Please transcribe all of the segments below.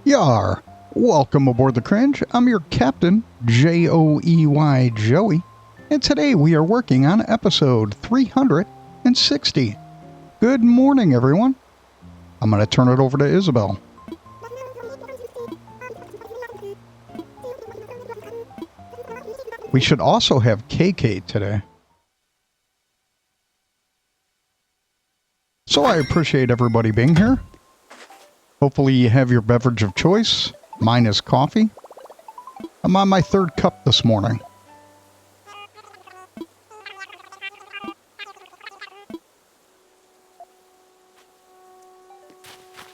Yar! Welcome aboard the Cringe. I'm your captain, Joey Joey, and today we are working on episode 360. Good morning, everyone. I'm going to turn it over to Isabel. We should also have KK today. So I appreciate everybody being here. Hopefully you have your beverage of choice. Mine is coffee. I'm on my third cup this morning.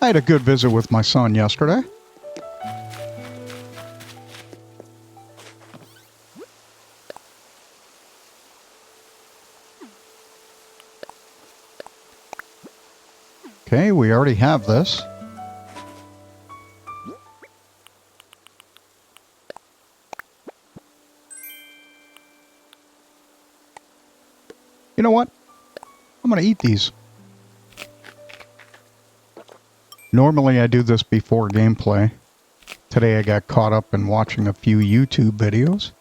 I had a good visit with my son yesterday. Okay, we already have this. You know what? I'm going to eat these. Normally I do this before gameplay. Today I got caught up in watching a few YouTube videos.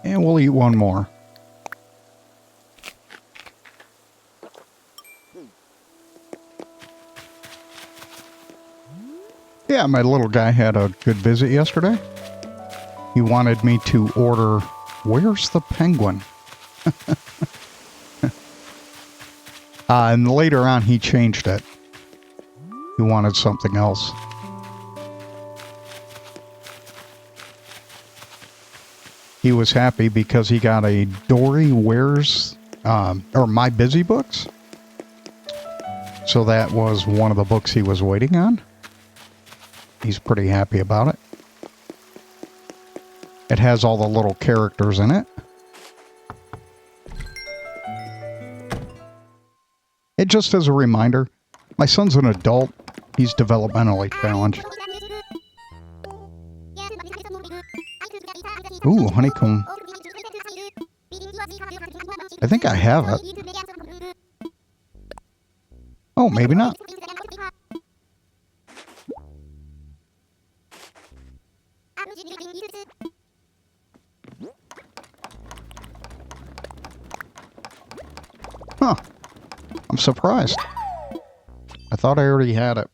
And we'll eat one more. Yeah, my little guy had a good visit yesterday. He wanted me to order, where's the penguin? And later on he changed it. He wanted something else. He was happy because he got a Dory Where's, or My Busy Books. So that was one of the books he was waiting on. He's pretty happy about it. It has all the little characters in it. It just as a reminder, my son's an adult. He's developmentally challenged. Ooh, honeycomb. I think I have it. Oh, maybe not. Huh. I'm surprised. I thought I already had it.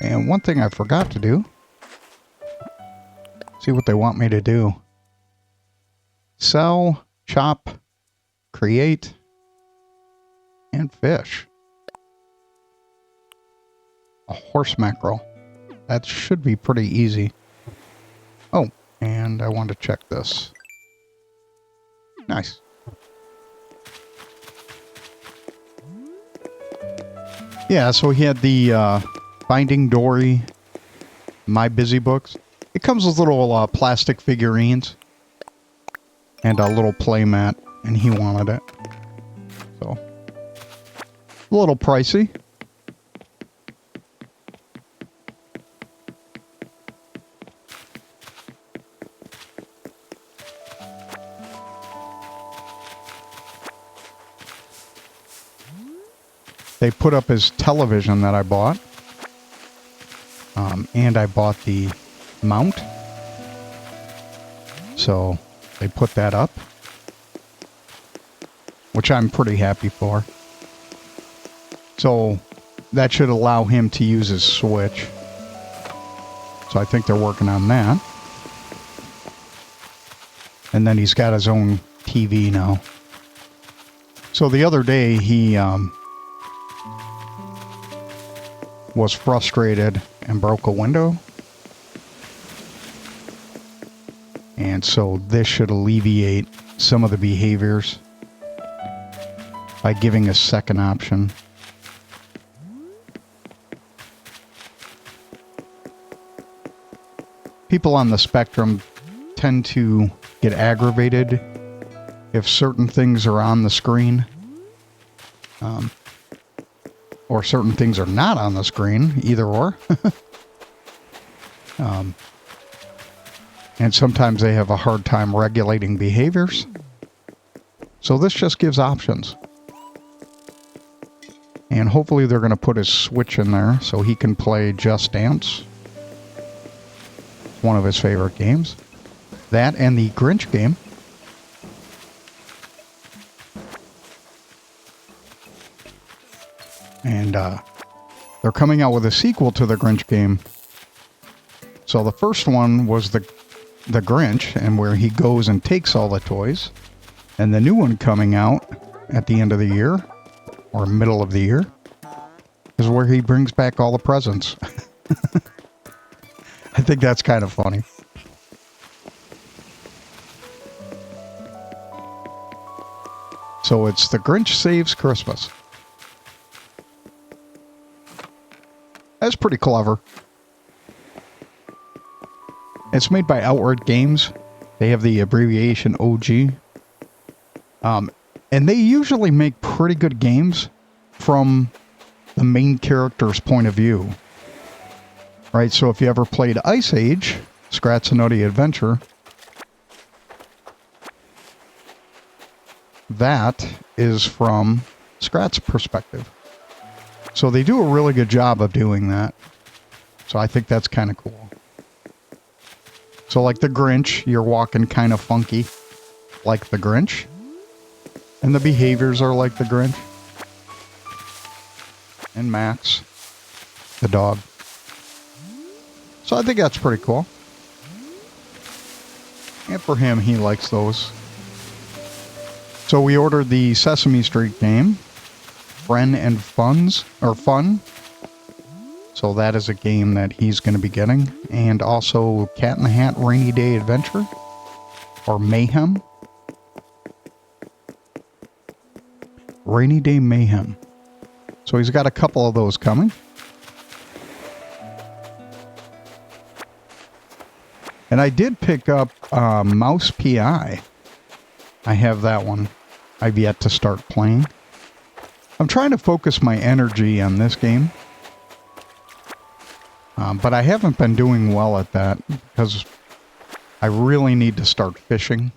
And one thing I forgot to do. See what they want me to do. Sell, chop, create, and fish. A horse mackerel. That should be pretty easy. Oh, and I want to check this. Nice. Yeah, so he had the Finding Dory, My Busy Books. It comes with little plastic figurines and a little play mat, and he wanted it. So, a little pricey. They put up his television that I bought. And I bought the mount. So they put that up. Which I'm pretty happy for. So that should allow him to use his Switch. So I think they're working on that. And then he's got his own TV now. So the other day he was frustrated and broke a window. And so this should alleviate some of the behaviors by giving a second option. People on the spectrum tend to get aggravated if certain things are on the screen. or certain things are not on the screen, either or. And sometimes they have a hard time regulating behaviors. So this just gives options. And hopefully they're going to put his Switch in there so he can play Just Dance. One of his favorite games. That and the Grinch game. And they're coming out with a sequel to the Grinch game. So the first one was the Grinch, and where he goes and takes all the toys. And the new one coming out at the end of the year, or middle of the year, is where he brings back all the presents. I think that's kind of funny. So it's The Grinch Saves Christmas. That's pretty clever. It's made by Outward Games. They have the abbreviation OG. And they usually make pretty good games from the main character's point of view. Right, so if you ever played Ice Age, Scrat's a Nutty Adventure, that is from Scrat's perspective. So they do a really good job of doing that. So I think that's kind of cool. So like the Grinch, you're walking kind of funky like the Grinch. And the behaviors are like the Grinch. And Max, the dog. So I think that's pretty cool. And for him, he likes those. So we ordered the Sesame Street game, Fun. So that is a game that he's going to be getting. And also Cat in the Hat Rainy Day Adventure, or Mayhem. Rainy Day Mayhem. So he's got a couple of those coming. And I did pick up Mouse PI. I have that one. I've yet to start playing. I'm trying to focus my energy on this game. But I haven't been doing well at that because I really need to start fishing.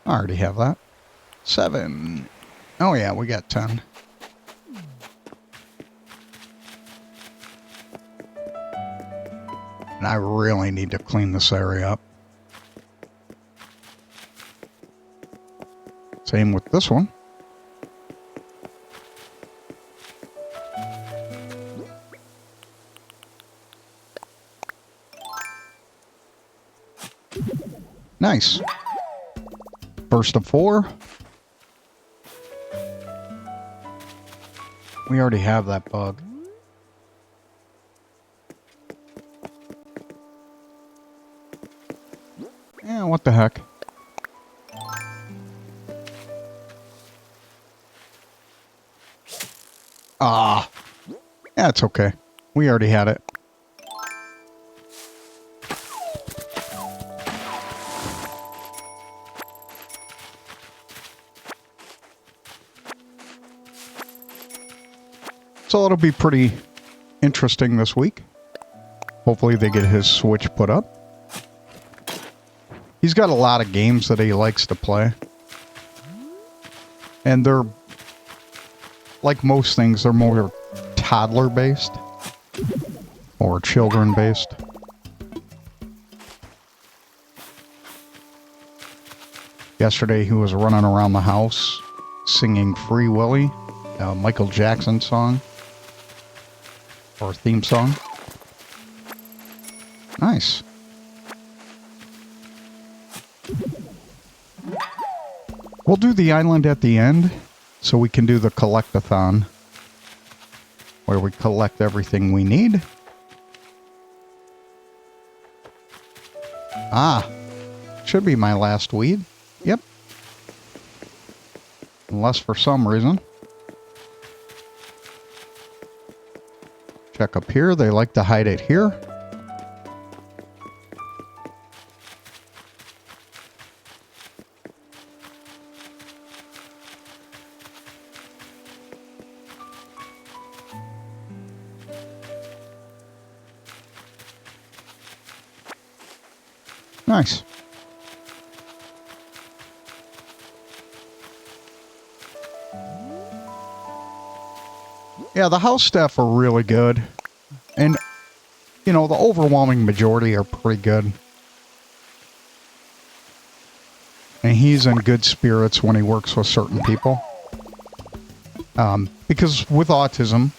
I already have that. 7. Oh yeah, we got 10. And I really need to clean this area up. Same with this one. Nice. First of 4. We already have that bug. Yeah, what the heck? Ah. Yeah, it's okay. We already had it. So it'll be pretty interesting this week. Hopefully they get his Switch put up. He's got a lot of games that he likes to play. And they're, like most things, they're more toddler-based. Or children-based. Yesterday he was running around the house singing Free Willy, a Michael Jackson song. Or theme song. Nice. We'll do the island at the end, so we can do the collect-a-thon, where we collect everything we need. Ah, should be my last weed. Yep. Unless for some reason. Check up here. They like to hide it here. Nice. Yeah, the house staff are really good. And, you know, the overwhelming majority are pretty good. And he's in good spirits when he works with certain people. Because with autism,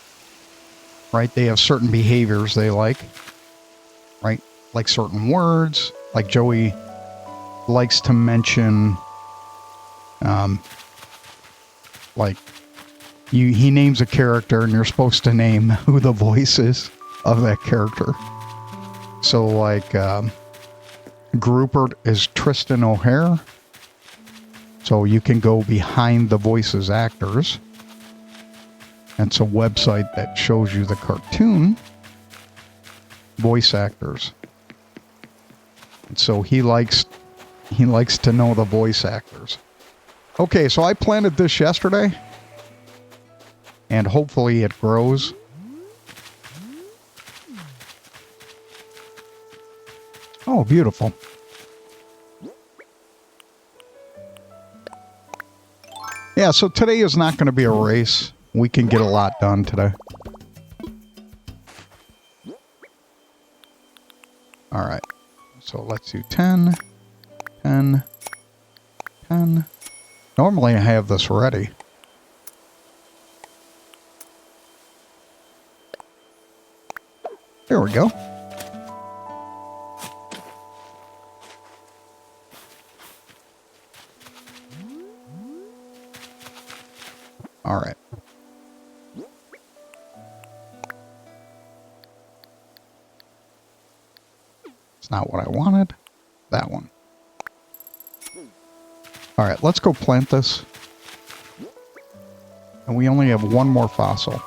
right, they have certain behaviors they like. Right? Like certain words. Like Joey likes to mention, like, he names a character and you're supposed to name who the voice is of that character. So, like, Groupert is Tristan O'Hare. So you can go behind the voices actors. It's a website that shows you the cartoon voice actors. And so he likes to know the voice actors. Okay, so I planted this yesterday. And hopefully it grows. Oh, beautiful. Yeah, so today is not going to be a race. We can get a lot done today. All right. So let's do 10, 10, 10. Normally I have this ready. There we go. All right. It's not what I wanted. That one. All right, let's go plant this. And we only have one more fossil.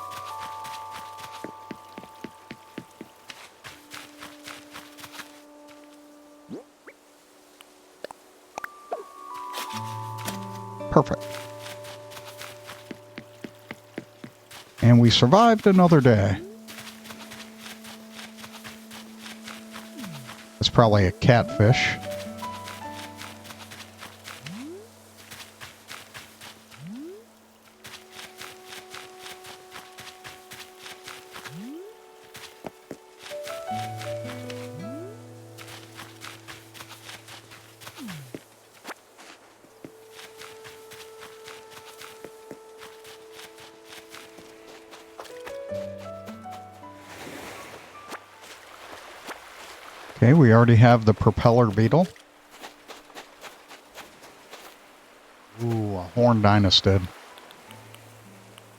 Perfect. And we survived another day. It's probably a catfish. Okay, we already have the propeller beetle. Ooh, a horned dinosaur.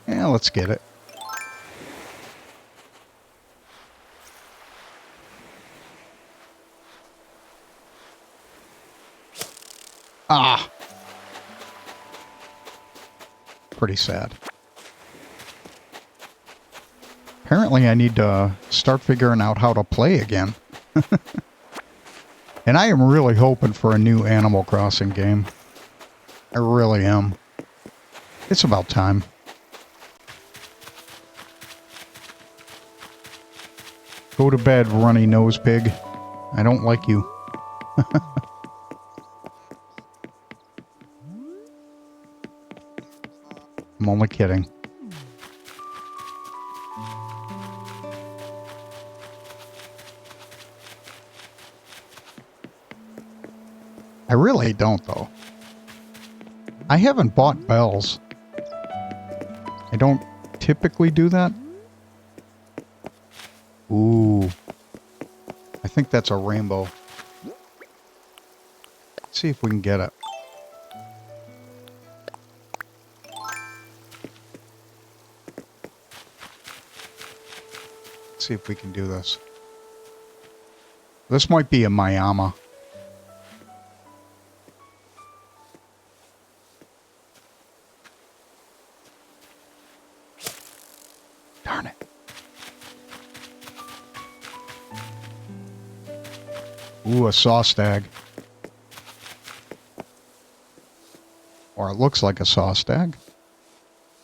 Yeah, let's get it. Ah! Pretty sad. Apparently I need to start figuring out how to play again. And I am really hoping for a new Animal Crossing game. I really am. It's about time. Go to bed, runny nose pig. I don't like you. I'm only kidding. I really don't, though. I haven't bought bells. I don't typically do that. Ooh. I think that's a rainbow. Let's see if we can get it. Let's see if we can do this. This might be a Mayama. Darn it. Ooh, a saw stag. Or it looks like a saw stag.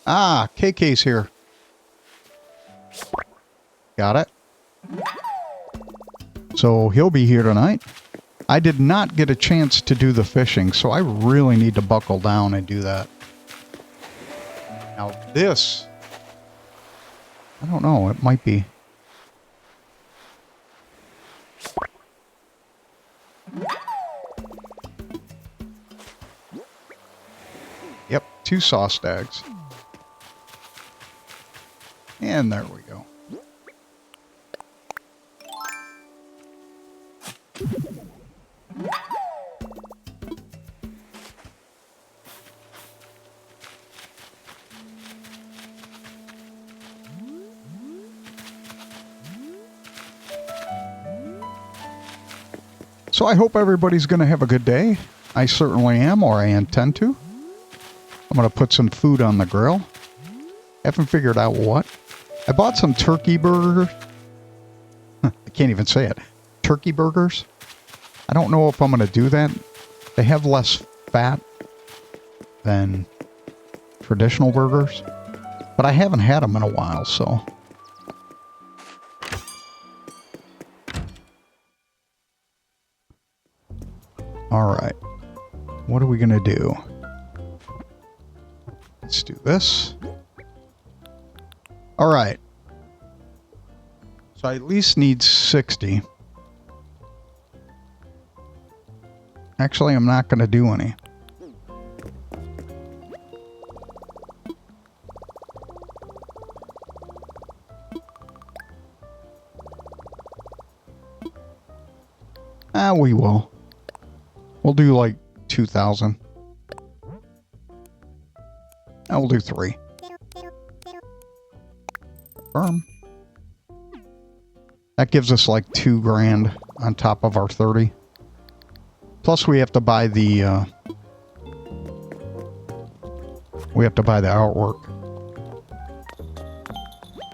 Ah, KK's here. Got it. So he'll be here tonight. I did not get a chance to do the fishing, so I really need to buckle down and do that. Now this, I don't know, it might be. Yep, 2 saw stags. And there we go. So I hope everybody's going to have a good day. I certainly am, or I intend to. I'm going to put some food on the grill. Haven't figured out what. I bought some turkey burgers. I can't even say it. Turkey burgers. I don't know if I'm going to do that. They have less fat than traditional burgers. But I haven't had them in a while, so... Alright, what are we going to do? Let's do this. Alright. So I at least need 60. Actually, I'm not going to do any. We will. We'll do like 2,000. I will do 3. Confirm. That gives us like 2 grand on top of our 30. Plus we have to buy the artwork.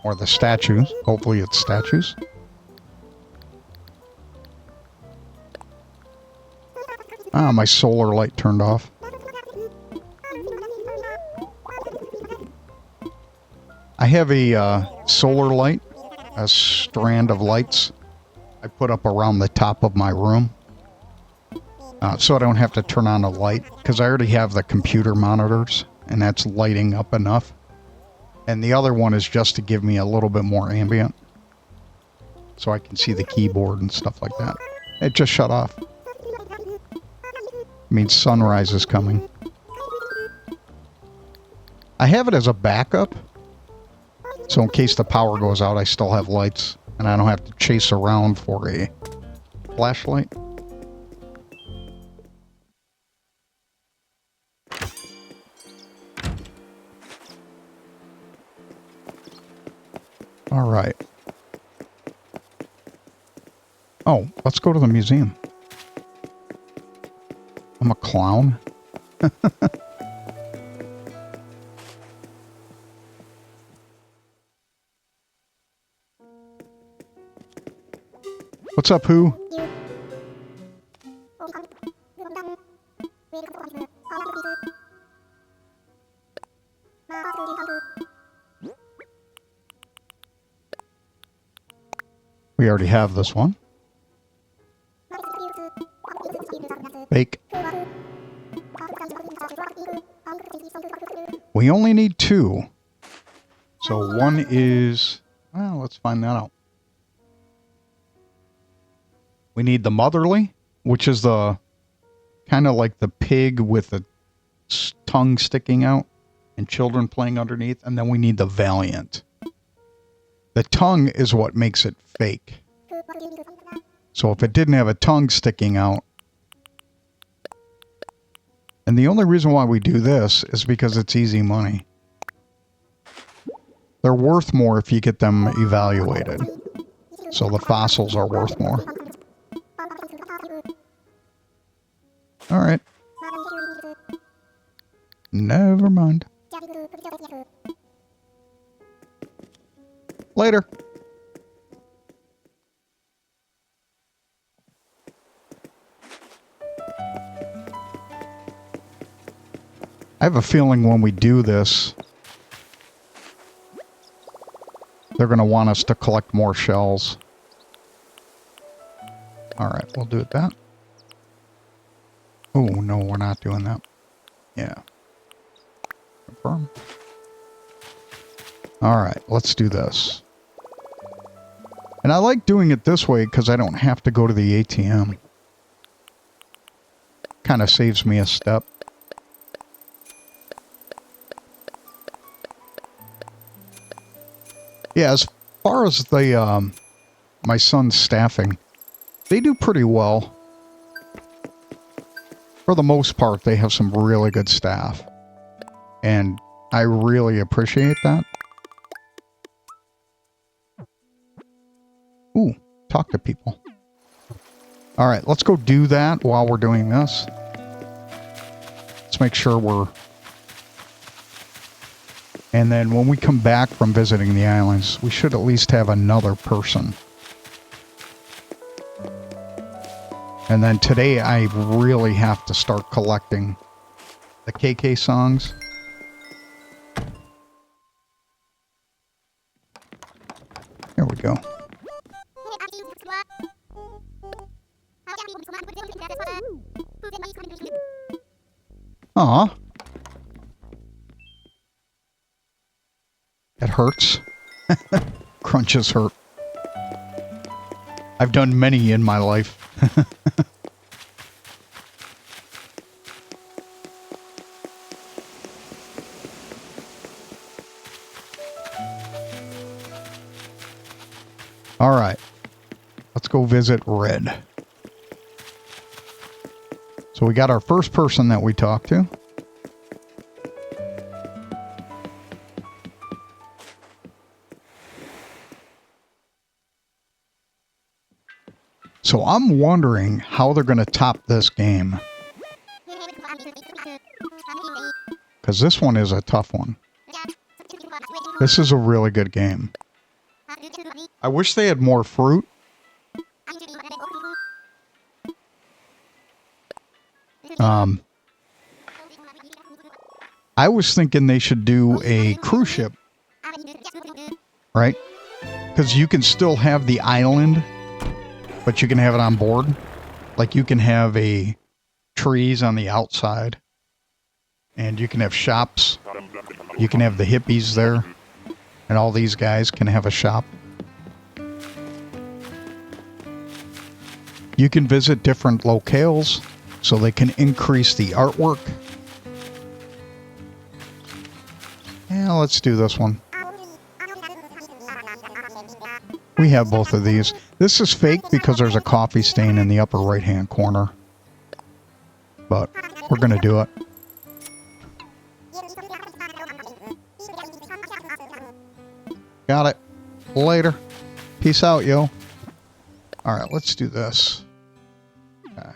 Or the statues. Hopefully it's statues. Ah, my solar light turned off. I have a solar light, a strand of lights I put up around the top of my room. So I don't have to turn on a light, because I already have the computer monitors, and that's lighting up enough. And the other one is just to give me a little bit more ambient, so I can see the keyboard and stuff like that. It just shut off. Means sunrise is coming. I have it as a backup, so in case the power goes out, I still have lights, and I don't have to chase around for a flashlight. All right. Oh, let's go to the museum. I'm a clown. What's up, who? We already have this one. Bake. We only need 2. So one is... Well, let's find that out. We need the motherly, which is the... kind of like the pig with the tongue sticking out and children playing underneath. And then we need the valiant. The tongue is what makes it fake. So if it didn't have a tongue sticking out... And the only reason why we do this is because it's easy money. They're worth more if you get them evaluated. So the fossils are worth more. Alright. Never mind. Later. I have a feeling when we do this, they're going to want us to collect more shells. Alright, we'll do it that. Oh, no, we're not doing that. Yeah. Confirm. Alright, let's do this. And I like doing it this way because I don't have to go to the ATM. Kind of saves me a step. Yeah, as far as the, my son's staffing, they do pretty well. For the most part, they have some really good staff. And I really appreciate that. Ooh, talk to people. Alright, let's go do that while we're doing this. Let's make sure we're... And then when we come back from visiting the islands, we should at least have another person. And then today I really have to start collecting the KK songs. There we go. Aw. It hurts. Crunches hurt. I've done many in my life. All right. Let's go visit Red. So we got our first person that we talked to. So I'm wondering how they're going to top this game. Because this one is a tough one. This is a really good game. I wish they had more fruit. I was thinking they should do a cruise ship. Right? Because you can still have the island, but you can have it on board. Like you can have a trees on the outside. And you can have shops. You can have the hippies there. And all these guys can have a shop. You can visit different locales so they can increase the artwork. Yeah, let's do this one. We have both of these. This is fake because there's a coffee stain in the upper right-hand corner. But we're going to do it. Got it. Later. Peace out, yo. Alright, let's do this. Okay.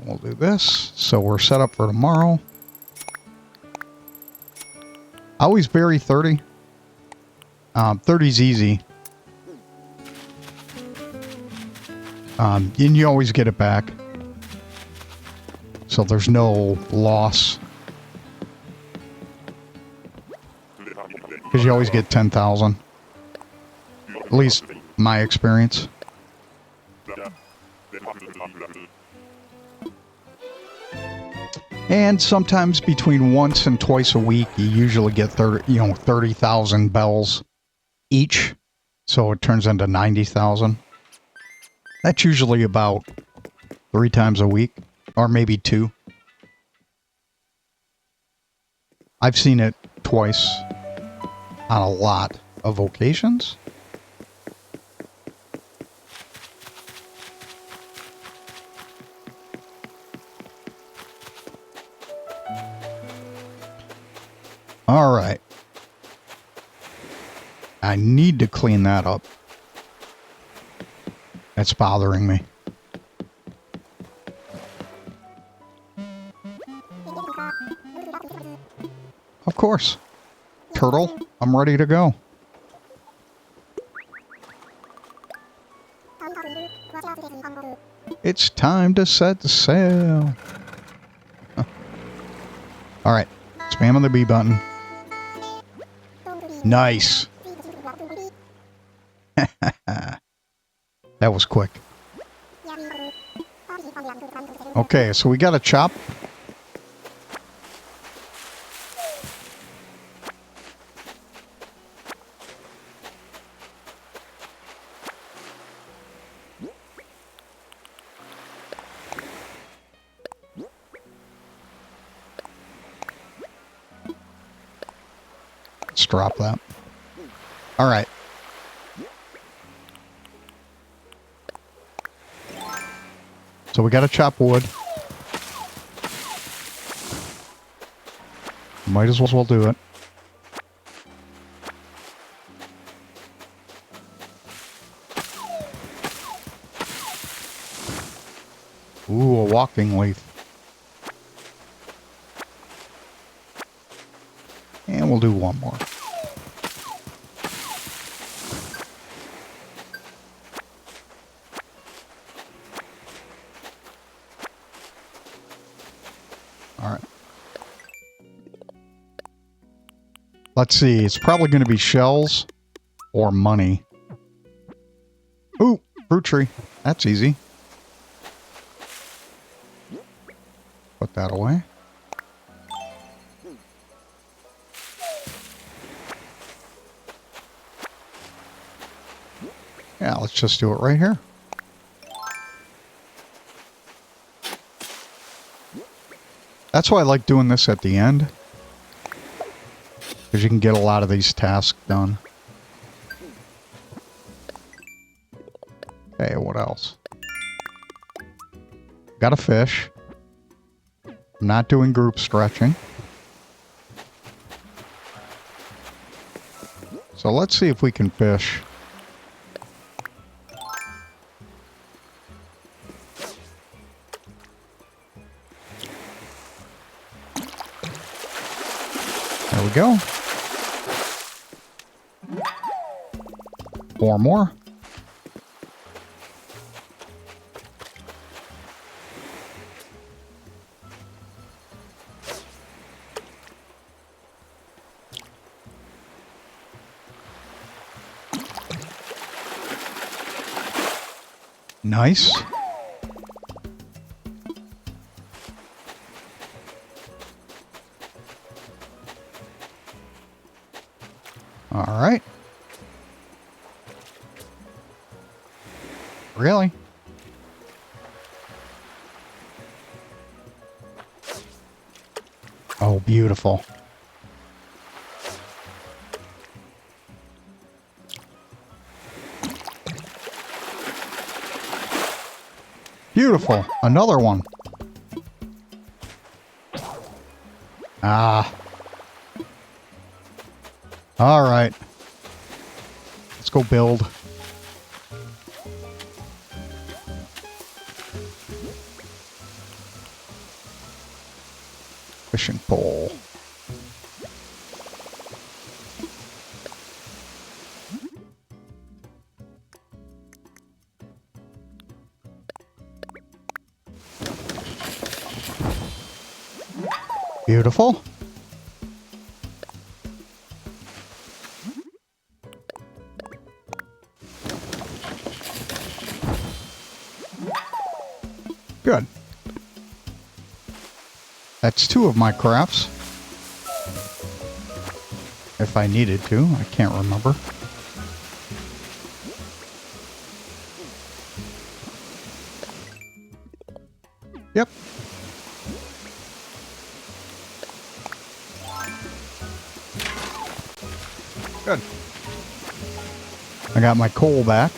We'll do this. So we're set up for tomorrow. I always bury 30. 30's easy. And you always get it back. So there's no loss. Because you always get 10,000. At least my experience. And sometimes between once and twice a week, you usually get 30,000 bells each. So it turns into 90,000. That's usually about 3 times a week, or maybe 2. I've seen it twice on a lot of occasions. All right. I need to clean that up. That's bothering me. Of course. Turtle, I'm ready to go. It's time to set the sail. Huh. All right. Spamming the B button. Nice. That was quick. Okay, so we got a chop. Let's drop that. All right. So we got to chop wood. Might as well do it. Ooh, a walking lathe. And we'll do one more. All right. Let's see. It's probably going to be shells or money. Ooh, fruit tree. That's easy. Put that away. Yeah, let's just do it right here. That's why I like doing this at the end. Because you can get a lot of these tasks done. Okay, what else? Got a fish. I'm not doing group stretching. So let's see if we can fish. There we go. 4 more. Nice. All right. Really? Oh, beautiful. Beautiful. Another one. Ah. All right. Let's go build. Fishing pole. Beautiful. Good. That's 2 of my crafts. If I needed to, I can't remember. Yep. Good. I got my coal back.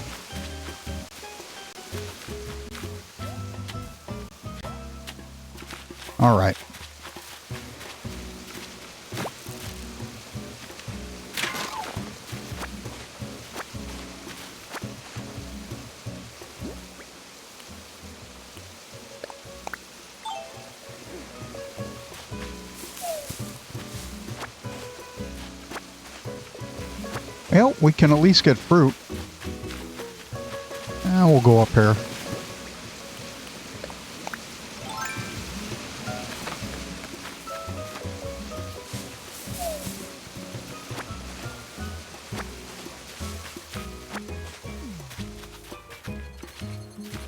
All right. Well, we can at least get fruit. We'll go up here.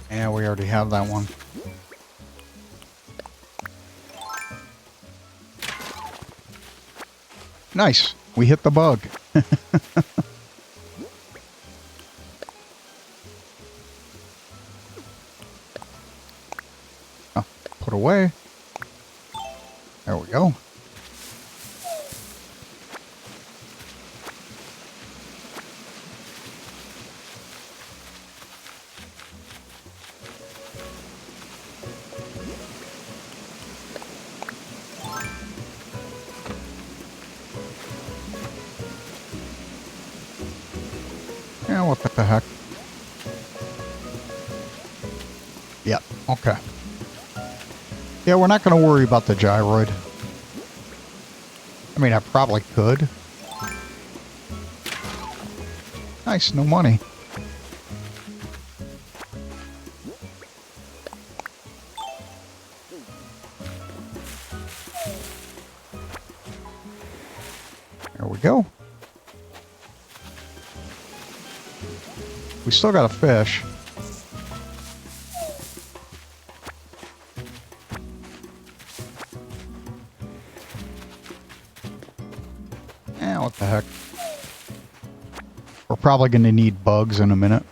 Yeah, we already have that one. Nice. We hit the bug. Oh, put away. There we go. Yeah, what the heck? Yep, okay. Yeah, we're not going to worry about the gyroid. I mean, I probably could. Nice, no money. There we go. We still got a fish. Eh, what the heck. We're probably going to need bugs in a minute.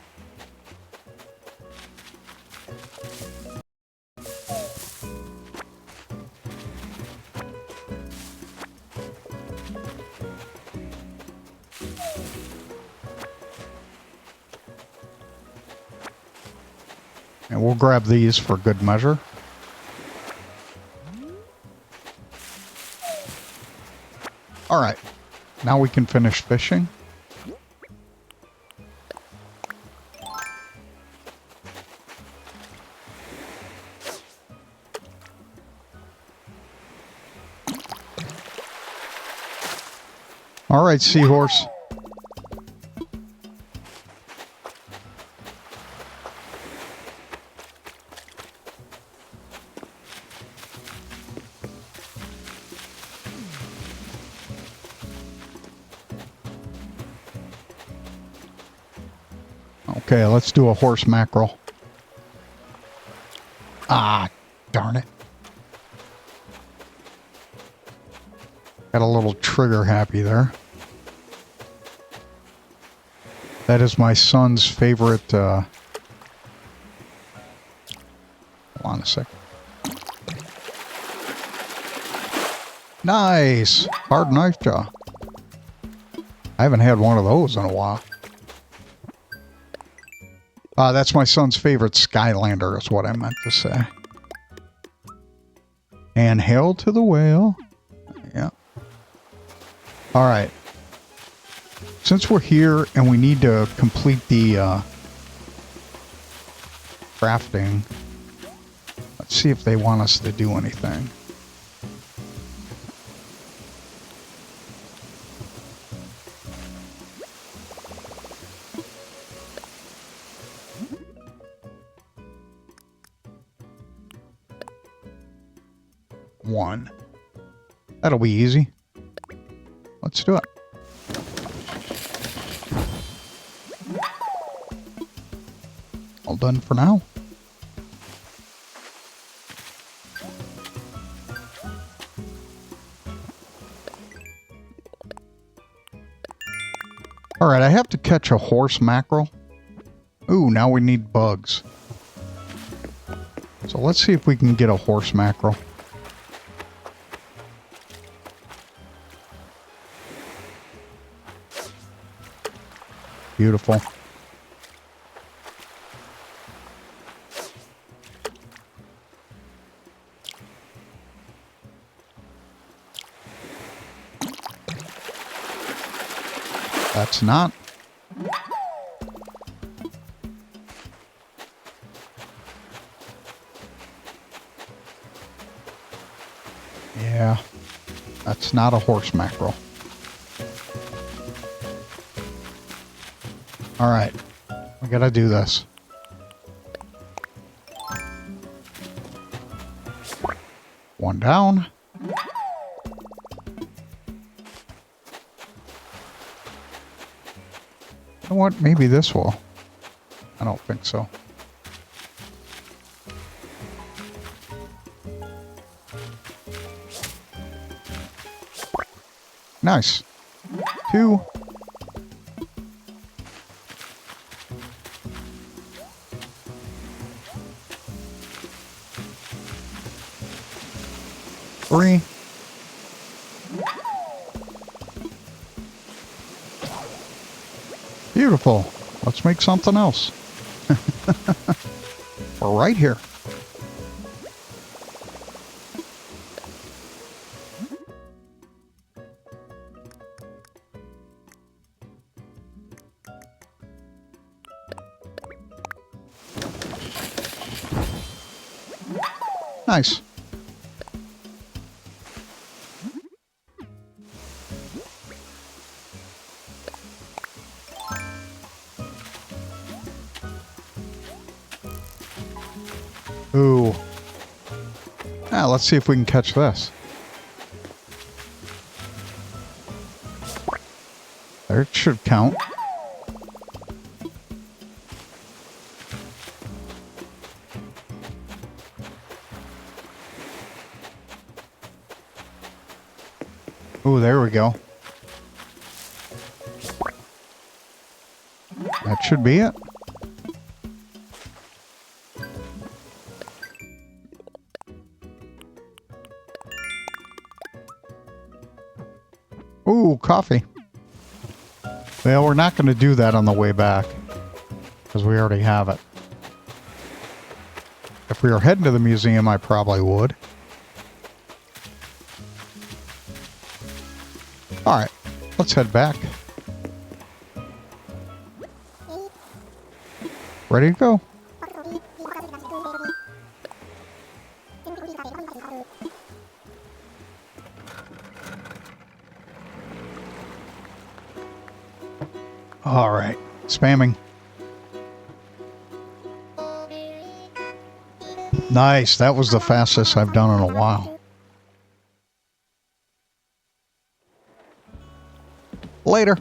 And we'll grab these for good measure. All right. Now we can finish fishing. All right, seahorse. Okay, let's do a horse mackerel. Ah, darn it. Got a little trigger happy there. That is my son's favorite, hold on a sec. Nice! Hard knife jaw. I haven't had one of those in a while. That's my son's favorite Skylander is what I meant to say. And hail to the whale. Yeah. Alright. Since we're here and we need to complete the crafting, let's see if they want us to do anything. One. That'll be easy. Let's do it. All done for now. All right, I have to catch a horse mackerel. Ooh, now we need bugs. So let's see if we can get a horse mackerel. Beautiful. That's not. Yeah, that's not a horse mackerel. All right, we gotta do this. One down. You know what? Maybe this will. I don't think so. Nice. 2. Three. Beautiful. Let's make something else. We're right here. Nice. Ooh. Now, let's see if we can catch this. There, it should count. Ooh, there we go. That should be it. Ooh, coffee. Well, we're not going to do that on the way back, because we already have it. If we were heading to the museum, I probably would. Alright, let's head back. Ready to go. Alright, spamming. Nice, that was the fastest I've done in a while. Later.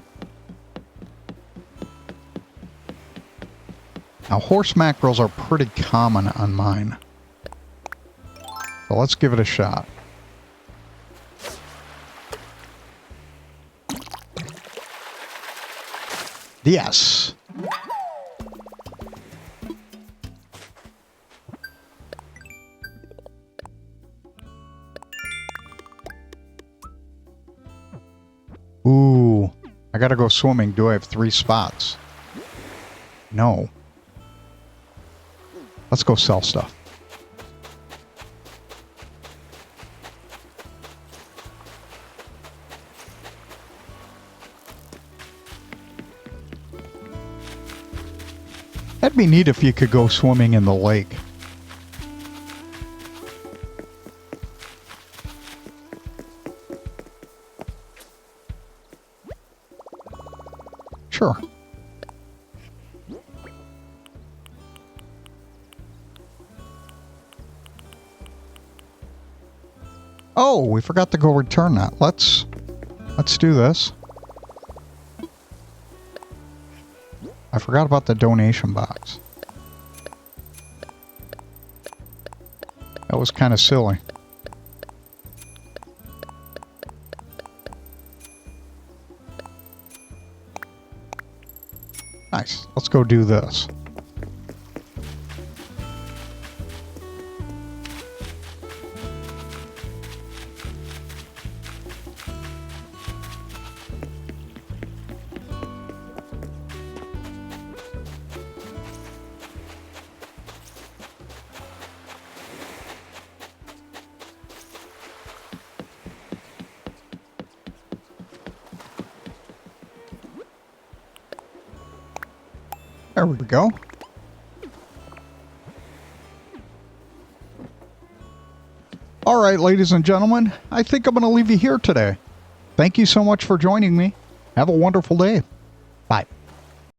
Now, horse mackerels are pretty common on mine. So let's give it a shot. Yes. Ooh. I gotta go swimming. Do I have 3 spots? No. Let's go sell stuff. That'd be neat if you could go swimming in the lake. Sure. Oh, we forgot to go return that. Let's do this. I forgot about the donation box. That was kind of silly. Nice. Let's go do this. There we go. All right, ladies and gentlemen, I think I'm going to leave you here today. Thank you so much for joining me. Have a wonderful day. Bye.